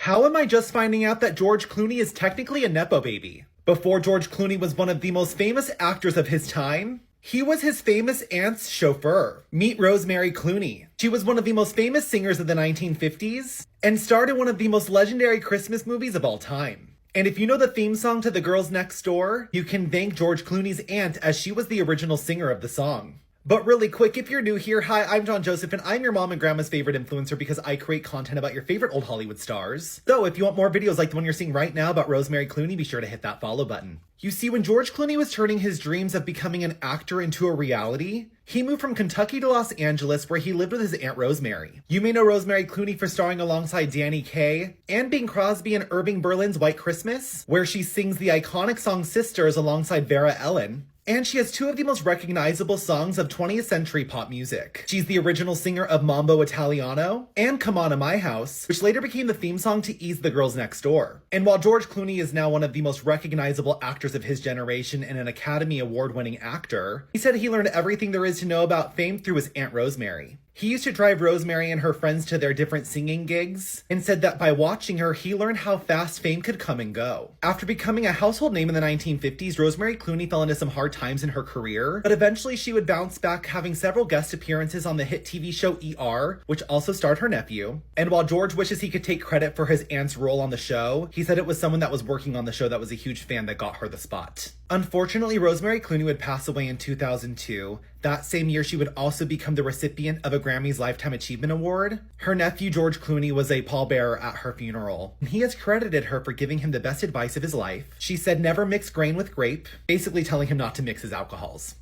How am I just finding out that George Clooney is technically a Nepo baby? Before George Clooney was one of the most famous actors of his time, he was his famous aunt's chauffeur. Meet Rosemary Clooney. She was one of the most famous singers of the 1950s and starred in one of the most legendary Christmas movies of all time. And if you know the theme song to The Girls Next Door, you can thank George Clooney's aunt, as she was the original singer of the song. But really quick, if you're new here, hi, I'm John Joseph, and I'm your mom and grandma's favorite influencer because I create content about your favorite old Hollywood stars. So if you want more videos like the one you're seeing right now about Rosemary Clooney, be sure to hit that follow button. You see, when George Clooney was turning his dreams of becoming an actor into a reality, he moved from Kentucky to Los Angeles, where he lived with his Aunt Rosemary. You may know Rosemary Clooney for starring alongside Danny Kaye and Bing Crosby in Irving Berlin's White Christmas, where she sings the iconic song Sisters alongside Vera Ellen. And she has two of the most recognizable songs of 20th century pop music. She's the original singer of Mambo Italiano and Come On to My House, which later became the theme song to Ease the Girls Next Door. And while George Clooney is now one of the most recognizable actors of his generation and an Academy Award-winning actor, he said he learned everything there is to know about fame through his Aunt Rosemary. He used to drive Rosemary and her friends to their different singing gigs, and said that by watching her, he learned how fast fame could come and go. After becoming a household name in the 1950s, Rosemary Clooney fell into some hard times in her career, but eventually she would bounce back, having several guest appearances on the hit TV show ER, which also starred her nephew. And while George wishes he could take credit for his aunt's role on the show, he said it was someone that was working on the show that was a huge fan that got her the spot. Unfortunately, Rosemary Clooney would pass away in 2002. That same year, she would also become the recipient of a Grammy's Lifetime Achievement Award. Her nephew, George Clooney, was a pallbearer at her funeral, and he has credited her for giving him the best advice of his life. She said never mix grain with grape, basically telling him not to mix his alcohols.